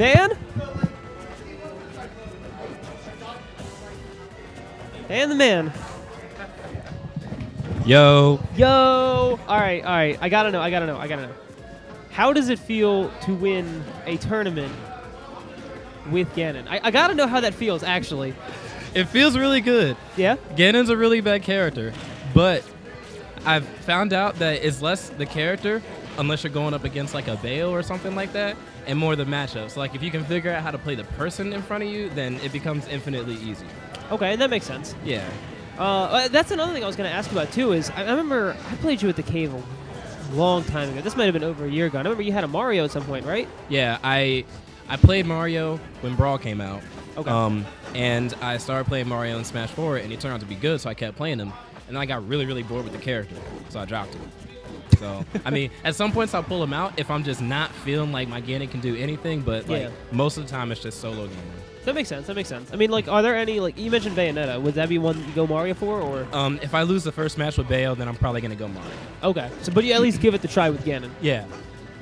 Dan? Dan the man. Yo. Yo. All right. I gotta know. How does it feel to win a tournament with Ganon? I gotta know how that feels, actually. It feels really good. Yeah? Ganon's a really bad character, but I've found out that it's less the character, unless you're going up against like a Bayo or something like that, and more the matchups. Like if you can figure out how to play the person in front of you, then it becomes infinitely easier. Okay, that makes sense. Yeah. That's another thing I was going to ask about, too, is I remember I played you at the cave a long time ago. This might have been over a year ago. I remember you had a Mario at some point, right? Yeah, I played Mario when Brawl came out. Okay. And I started playing Mario in Smash 4, and he turned out to be good, so I kept playing him. And then I got really, really bored with the character, so I dropped him. So, I mean, at some points I'll pull him out if I'm just not feeling like my Ganon can do anything, but like most of the time it's just solo gaming. That makes sense. I mean, like, are there any, like, you mentioned Bayonetta. Would that be one you go Mario for, or? If I lose the first match with Bayo, then I'm probably going to go Mario. Okay. So, but you at least give it the try with Ganon. Yeah.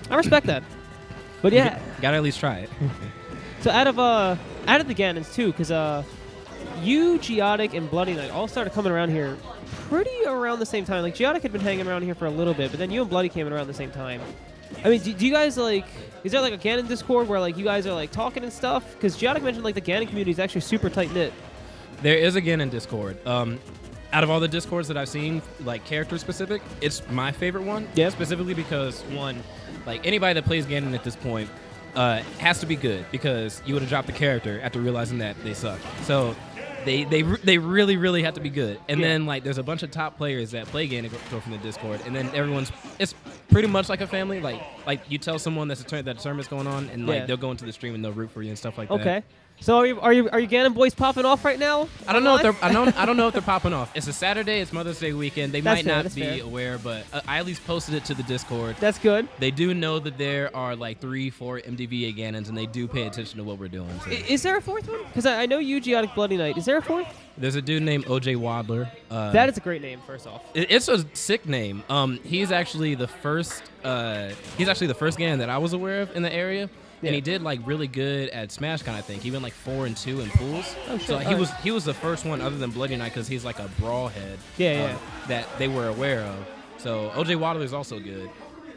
I respect that. But yeah. Gotta at least try it. So out of the Ganons, too, because you, Geotic, and Bloody Knight all started coming around here pretty around the same time. Like, Geotic had been hanging around here for a little bit, but then you and Bloody came around the same time. I mean, do you guys, like, is there, like, a Ganon Discord where, like, you guys are, like, talking and stuff? Because Geotic mentioned, like, the Ganon community is actually super tight-knit. There is a Ganon Discord. Out of all the Discords that I've seen, like, character-specific, it's my favorite one. Yeah. Specifically because, one, like, anybody that plays Ganon at this point has to be good, because you would have dropped the character after realizing that they suck. So they really, really have to be good. And then, like, there's a bunch of top players that play Ganon go from the Discord, and then it's pretty much like a family. Like you tell someone that a tournament's going on, and like they'll go into the stream and they'll root for you and stuff like that. Okay. So are you Ganon boys popping off right now? I don't know if they're popping off. It's a Saturday. It's Mother's Day weekend. They might not be aware, but I at least posted it to the Discord. That's good. They do know that there are like 3-4 MDVA Ganons, and they do pay attention to what we're doing. So. Is there a fourth one? Because I know you, Geotic, Bloody Knight. Is there a fourth? There's a dude named OJ Wadler. That is a great name. First off, it's a sick name. He's actually the first. He's actually the first Ganon that I was aware of in the area. Yeah. And he did like really good at Smash kind of thing. He went like 4-2 in pools. Oh shit! So he was the first one other than Bloody Knight, because he's like a brawl head. That they were aware of. So OJ Wadler is also good.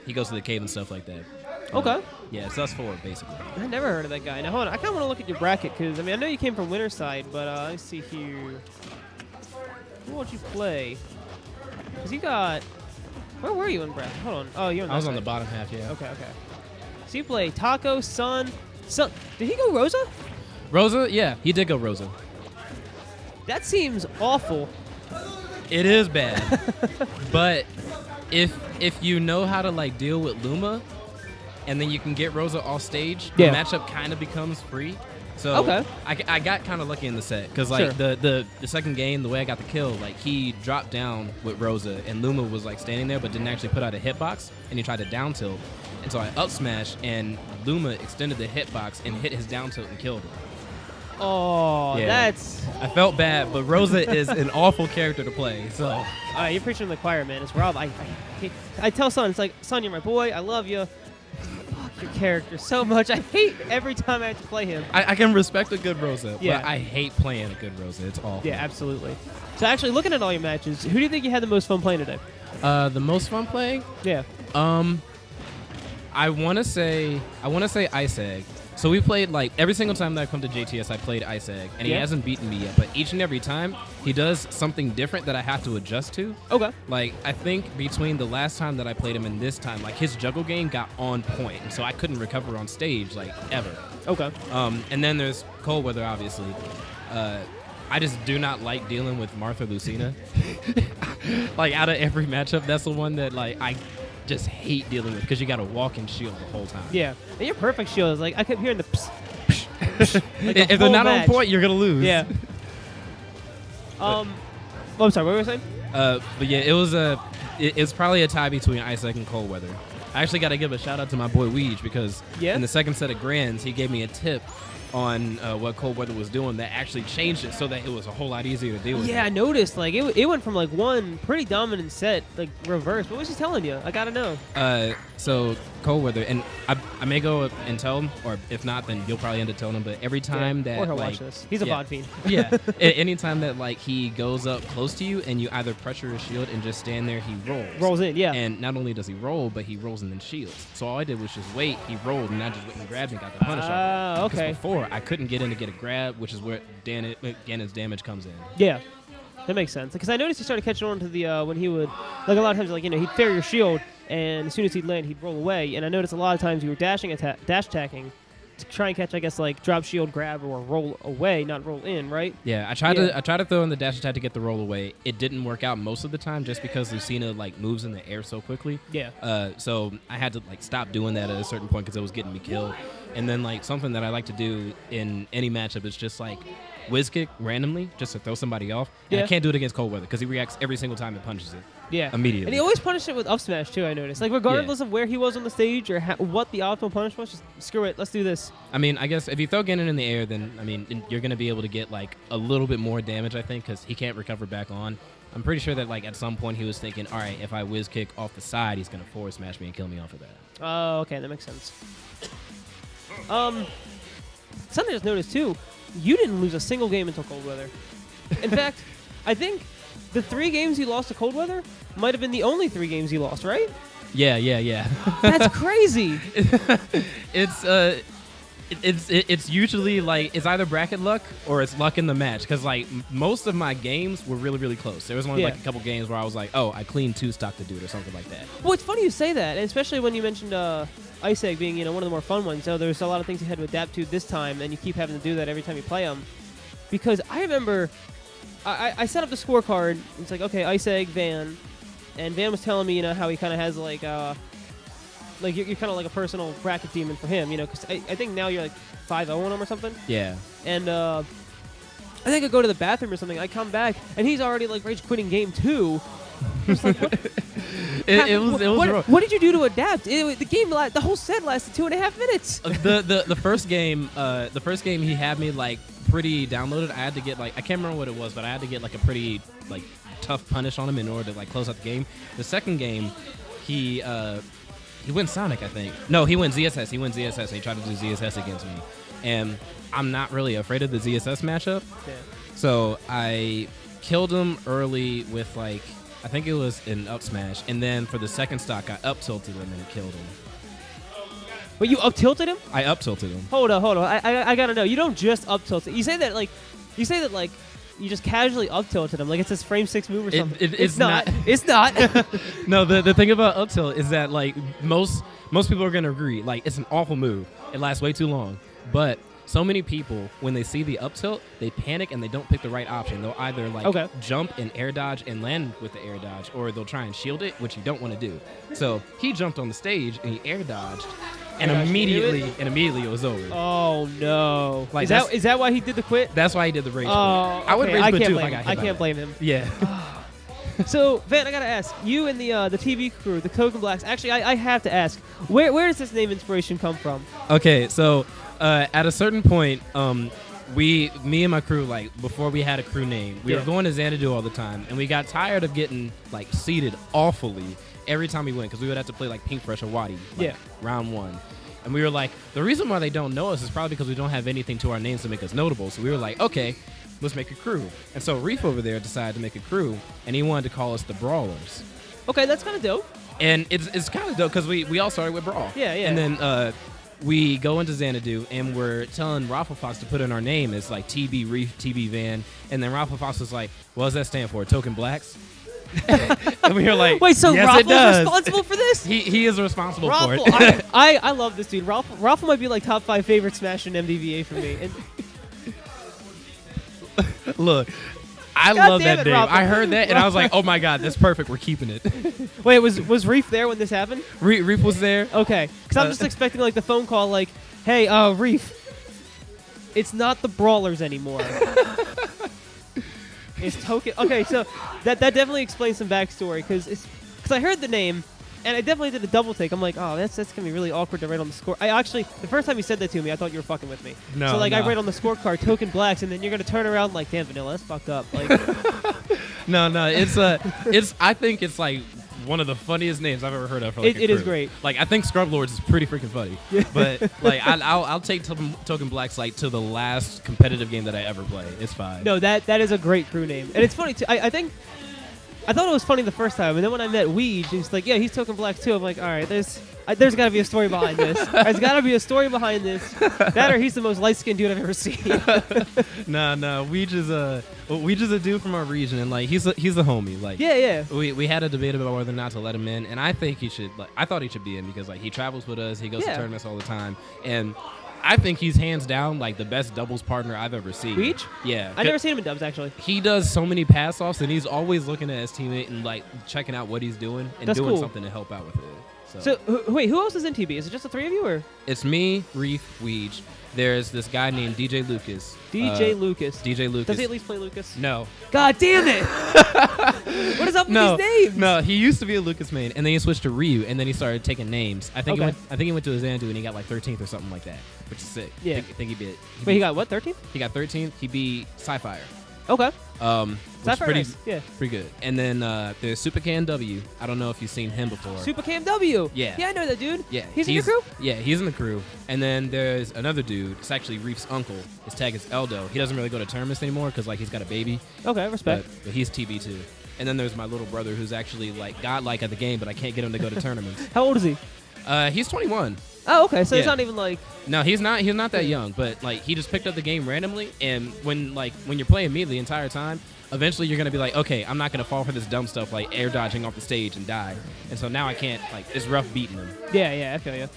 He goes to the cave and stuff like that. Okay. Yeah, it's us four basically. I never heard of that guy. Now hold on, I kind of want to look at your bracket, because I mean I know you came from Winterside, but let's see here. Who won't you play? Because you got. Where were you in bracket? Hold on. Oh, you're on. I was on the bottom half. Yeah. Okay. So you play Taco, Sun. Did he go Rosa? Rosa? Yeah, he did go Rosa. That seems awful. It is bad. But if you know how to like deal with Luma, and then you can get Rosa off stage, the matchup kind of becomes free. So I got kind of lucky in the set, because like the second game, the way I got the kill, like he dropped down with Rosa, and Luma was like standing there but didn't actually put out a hitbox, and he tried to down tilt. And so I up smash, and Luma extended the hitbox and hit his down tilt and killed him. Oh, that's... I felt bad, but Rosa is an awful character to play, so... You're preaching to the choir, man. It's Rob. I tell Son, it's like, Son, you're my boy. I love you. Fuck your character so much. I hate every time I have to play him. I can respect a good Rosa, but I hate playing a good Rosa. It's awful. Yeah, absolutely. So actually, looking at all your matches, who do you think you had the most fun playing today? The most fun playing? Yeah. I want to say Ice Egg. So we played, like, every single time that I've come to JTS, I played Ice Egg, and he hasn't beaten me yet, but each and every time, he does something different that I have to adjust to. Okay. Like, I think between the last time that I played him and this time, like, his juggle game got on point, and so I couldn't recover on stage, like, ever. Okay. And then there's Cold Weather, obviously. I just do not like dealing with Martha Lucina. Like, out of every matchup, that's the one that, like, I just hate dealing with, because you got to walk and shield the whole time. Yeah. And your perfect shield is like, I kept hearing the psh, psh, psh, like if they're not on point, you're going to lose. Yeah. I'm sorry, what were you saying? But yeah, it's probably a tie between Ice Egg and Cold Weather. I actually got to give a shout out to my boy Weege, because in the second set of Grands, he gave me a tip on what Cold Weather was doing that actually changed it so that it was a whole lot easier to deal with. Yeah, I noticed. Like, it went from, like, one pretty dominant set, like, reverse. What was he telling you? I gotta know. So cold weather, and I may go and tell him, or if not, then you'll probably end up telling him. But every time that or he'll like, watch this, he's a VOD fiend. Yeah, anytime that like he goes up close to you and you either pressure his shield and just stand there, he rolls in. Yeah, and not only does he roll, but he rolls and then shields. So all I did was just wait. He rolled and I just went and grabbed and got the punish off. Okay. Because before I couldn't get in to get a grab, which is where Ganon's damage comes in. Yeah. That makes sense. Because I noticed he started catching on to the when he would, like a lot of times, like, he'd fair your shield, and as soon as he'd land, he'd roll away. And I noticed a lot of times you were dash attacking to try and catch, I guess, like drop shield, grab, or roll away, not roll in, right? Yeah, I tried to throw in the dash attack to get the roll away. It didn't work out most of the time just because Lucina like moves in the air so quickly. Yeah. So I had to like stop doing that at a certain point because it was getting me killed. And then like something that I like to do in any matchup is just like whiz kick randomly just to throw somebody off. And I can't do it against cold weather because he reacts every single time it punches it. Yeah. Immediately. And he always punished it with up smash too, I noticed. Like regardless of where he was on the stage or what the optimal punish was, just screw it, let's do this. I mean, I guess if you throw Ganon in the air, then I mean you're going to be able to get like a little bit more damage, I think, because he can't recover back on. I'm pretty sure that like at some point he was thinking, all right, if I whiz kick off the side, he's going to forward smash me and kill me off of that. Oh, okay, that makes sense. Something I just noticed too, you didn't lose a single game until cold weather. In fact, I think the 3 games you lost to cold weather might have been the only 3 games you lost, right? Yeah. That's crazy. It's usually like it's either bracket luck or it's luck in the match because like most of my games were really close. There was only like a couple games where I was like, oh, I cleaned 2 stock to dude or something like that. Well, it's funny you say that, and especially when you mentioned Ice Egg being one of the more fun ones. So there's a lot of things you had to adapt to this time, and you keep having to do that every time you play them. Because I remember I set up the scorecard. It's like, okay, Ice Egg, Van, and Van was telling me how he kind of has like you're kind of like a personal bracket demon for him, because I think now you're like 5-0 on him or something. Yeah. And I think I go to the bathroom or something. I come back and he's already like rage quitting game 2. Just like, what? It was what did you do to adapt? The whole set lasted 2.5 minutes. The first game he had me like pretty downloaded. I had to get like I can't remember what it was, but I had to get like a pretty like tough punish on him in order to like close out the game. The second game, he went Sonic, I think. No, he went ZSS. He went ZSS, and he tried to do ZSS against me. And I'm not really afraid of the ZSS matchup. Yeah. So I killed him early with like I think it was an up smash, and then for the second stock, I up tilted him and killed him. But you up tilted him? I up tilted him. Hold on. I gotta know. You don't just up tilt it. You say that like you just casually up tilted him, like it's his frame 6 move or something. It's not. It's not. No, the thing about up tilt is that like most people are gonna agree, like it's an awful move. It lasts way too long, but so many people, when they see the up tilt, they panic and they don't pick the right option. They'll either like jump and air dodge and land with the air dodge, or they'll try and shield it, which you don't want to do. So he jumped on the stage and he air dodged, and immediately it was over. Oh no! Like is that why he did the quit? That's why he did the rage quit. Okay. I would rage quit too if I got hit. I can't blame him. Yeah. So Van, I gotta ask you and the TV crew, the Coke and Blacks. Actually, I have to ask, where does this name inspiration come from? Okay, so. At a certain point, me and my crew, like before we had a crew name, we were going to Xanadu all the time, and we got tired of getting like seated awfully every time we went because we would have to play like Pink Fresh or Wadi, round 1. And we were like, the reason why they don't know us is probably because we don't have anything to our names to make us notable. So we were like, okay, let's make a crew. And so Reef over there decided to make a crew, and he wanted to call us the Brawlers. Okay, that's kind of dope. And it's kind of dope because we all started with Brawl. Yeah. And then we go into Xanadu, and we're telling Rafflefox to put in our name as like TB Reef, TB Van, and then Rafflefox was like, what does that stand for? Token Blacks? And we were like, wait, so yes, Raffle's responsible for this? He is responsible for it. I love this dude. Raffle might be like top 5 favorite Smash in MDVA for me. And look, I love that name. I heard that, and I was like, oh my god, that's perfect. We're keeping it. Wait, was Reef there when this happened? Reef was there. Okay, because I'm just expecting like the phone call, like, hey, Reef, it's not the Brawlers anymore. It's Token. Okay, so that definitely explains some backstory, because I heard the name, and I definitely did a double take. I'm like, oh, that's gonna be really awkward to write on the score. I actually, the first time you said that to me, I thought you were fucking with me. No. So like, I write on the scorecard Token Blacks, and then you're gonna turn around like, damn, Vanilla, that's fucked up. Like, no, it's I think it's like one of the funniest names I've ever heard of for like a It is crew. great. Like, I think Scrub Lords is pretty freaking funny. But like, I'll take Token Black's like to the last competitive game that I ever play. It's fine. No, that is a great crew name, and it's funny too. I think I thought it was funny the first time, and then when I met Weege, he's like, "Yeah, he's Token Black too." I'm like, "All right, there's got to be a story behind this. There's got to be a story behind this. That or he's the most light-skinned dude I've ever seen." No. Weege is a dude from our region, and like he's a homie. Like yeah. We had a debate about whether or not to let him in, and I think he should. Like, I thought he should be in because like he travels with us, he goes to tournaments all the time, and I think he's hands down like the best doubles partner I've ever seen. Weege? Yeah. I've never seen him in dubs actually. He does so many pass offs, and he's always looking at his teammate and like checking out what he's doing and That's doing cool. something to help out with it. So wait, who else is in TB? Is it just the three of you, or It's me, Reef, Weege. There's this guy named DJ Lucas. DJ Lucas? DJ Lucas. Does he at least play Lucas? No. God damn it! What is up with these names? No, he used to be a Lucas main, and then he switched to Ryu, and then he started taking names. I think he went to his Xanadu, and he got like 13th or something like that, which is sick. Yeah. I think he beat. Wait, he got what? 13th? He got 13th. He beat Sci-Fire. Okay. Which is Nice. Yeah. pretty good. And then there's Super Can W. I don't know if you've seen him before. Super Cam W. Yeah. Yeah, I know that dude. Yeah. He's in your crew? Yeah, he's in the crew. And then there's another dude. It's actually Reef's uncle. His tag is Eldo. He doesn't really go to tournaments anymore because like he's got a baby. Okay, respect. But he's TB too. And then there's my little brother who's actually like godlike at the game, but I can't get him to go to tournaments. How old is he? He's 21. Oh, okay. So he's Yeah. not even like. No, he's not that young, but like he just picked up the game randomly, and when you're playing me the entire time, eventually you're gonna be like, okay, I'm not gonna fall for this dumb stuff like air dodging off the stage and die. And so now I can't, like, it's rough beating him. Yeah, I feel you.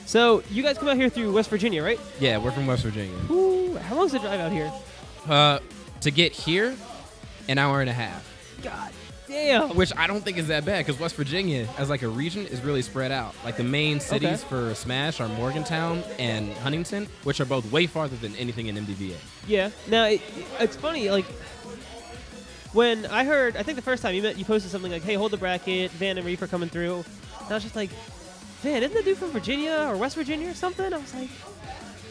So you guys come out here through West Virginia, right? Yeah, we're from West Virginia. Ooh, how long's the drive out here? To get here, an hour and a half. God damn. Which I don't think is that bad because West Virginia, as like a region, is really spread out. Like the main cities for Smash are Morgantown and Huntington, which are both way farther than anything in MDVA. Yeah. Now it's funny, like when I heard, I think the first time you posted something like, "Hey, hold the bracket, Van and Reef are coming through." And I was just like, "Van, isn't that dude from Virginia or West Virginia or something?" I was like,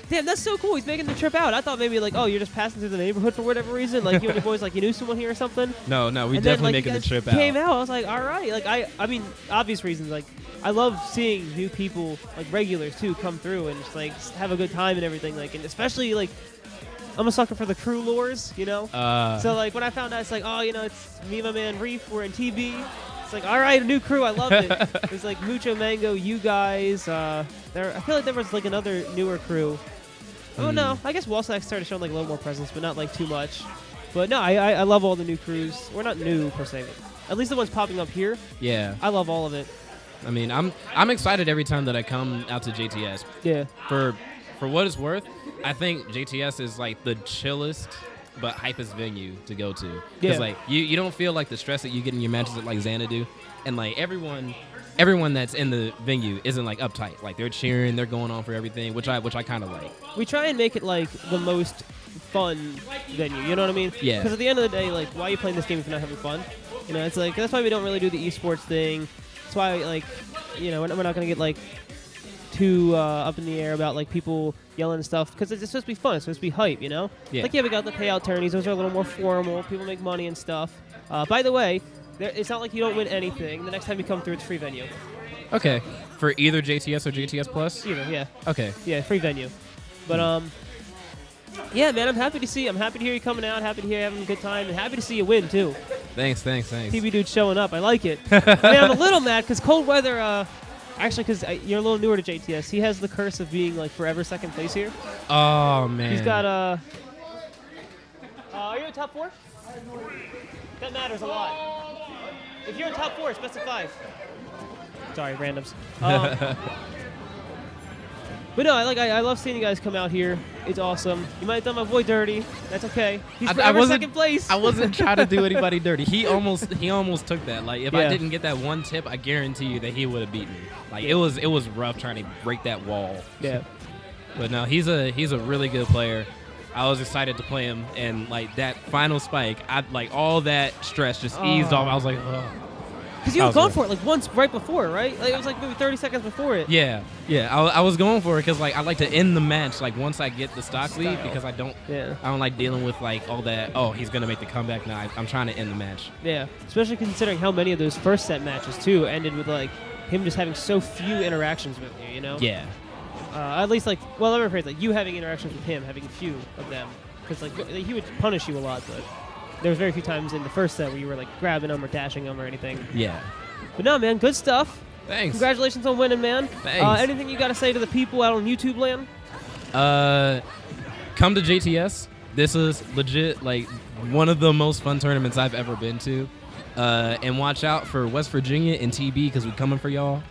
"Damn, that's so cool. He's making the trip out." I thought maybe like, "Oh, you're just passing through the neighborhood for whatever reason." Like you and your boys, like you knew someone here or something. No, we and definitely then, like, making you the guys trip came out. out. I was like, all right. Like I mean, obvious reasons. Like I love seeing new people, like regulars too, come through and just like have a good time and everything. Like, and especially like, I'm a sucker for the crew lores, you know. So like when I found out, it's like, oh, you know, it's me and my man Reef. We're in TB. It's like, all right, a new crew. I loved it. There's like Mucho Mango, you guys. I feel like there was like another newer crew. Oh no, I guess Wallsack started showing like a little more presence, but not like too much. But no, I love all the new crews. We're not new per se, but at least the ones popping up here. Yeah, I love all of it. I mean, I'm excited every time that I come out to JTS. Yeah. For what it's worth, I think JTS is like the chillest but hypest venue to go to. Because like you don't feel like the stress that you get in your matches at like Xanadu, and like everyone that's in the venue isn't like uptight. Like they're cheering, they're going on for everything, which I kind of like. We try and make it like the most fun venue. You know what I mean? Yeah. Because at the end of the day, like, why are you playing this game if you're not having fun? You know, it's like that's why we don't really do the esports thing. That's why, like, you know, we're not gonna get like too up in the air about like people yelling and stuff because it's supposed to be fun. It's supposed to be hype. You know? Yeah. Like we got the payout tourneys. Those are a little more formal. People make money and stuff. By the way. It's not like you don't win anything. The next time you come through, it's free venue. Okay. For either JTS or JTS Plus? Either, yeah. Okay. Yeah, free venue. But, yeah, man, I'm happy to hear you coming out. Happy to hear you having a good time. And happy to see you win, too. Thanks. TV dude showing up. I like it. I mean, I'm a little mad because cold weather, actually, because you're a little newer to JTS, he has the curse of being, like, forever second place here. Oh, man. He's got, are you in top 4? That matters a lot. If you're in top 4, it's best of 5. Sorry, randoms. But no, I love seeing you guys come out here. It's awesome. You might have done my boy dirty. That's okay. He's forever second place. I wasn't trying to do anybody dirty. He almost took that. Like if I didn't get that one tip, I guarantee you that he would have beat me. Like it was rough trying to break that wall. Yeah. But no, he's a really good player. I was excited to play him, and like that final spike, all that stress just eased off. I was like, oh. Because you were going for it like once right before, right? Like, it was like maybe 30 seconds before it. Yeah. I was going for it because like I like to end the match like once I get the stock lead because I don't like dealing with like all that. Oh, he's gonna make the comeback now. I'm trying to end the match. Yeah, especially considering how many of those first set matches too ended with like him just having so few interactions with you. You know? Yeah. At least like, well, let me rephrase, like you having interactions with him, having few of them, because like he would punish you a lot, but there was very few times in the first set where you were like grabbing him or dashing him or anything. Yeah. But no, man, good stuff. Thanks. Congratulations on winning, man. Thanks. Anything you got to say to the people out on YouTube land? Come to JTS. This is legit like one of the most fun tournaments I've ever been to. And watch out for West Virginia and TB because we're coming for y'all.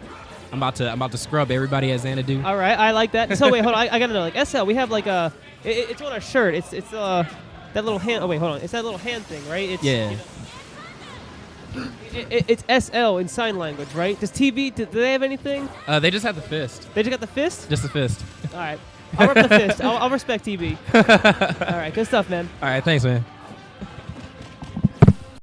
I'm about to scrub everybody at Xanadu. All right, I like that. So wait, hold on. I gotta know. Like SL, we have like a. It's on our shirt. It's that little hand. Oh wait, hold on. It's that little hand thing, right? It's, yeah. It's SL in sign language, right? Does TB? Do they have anything? They just have the fist. They just got the fist. Just the fist. All right. I'll rep the fist. I'll respect TB. All right, good stuff, man. All right, thanks, man.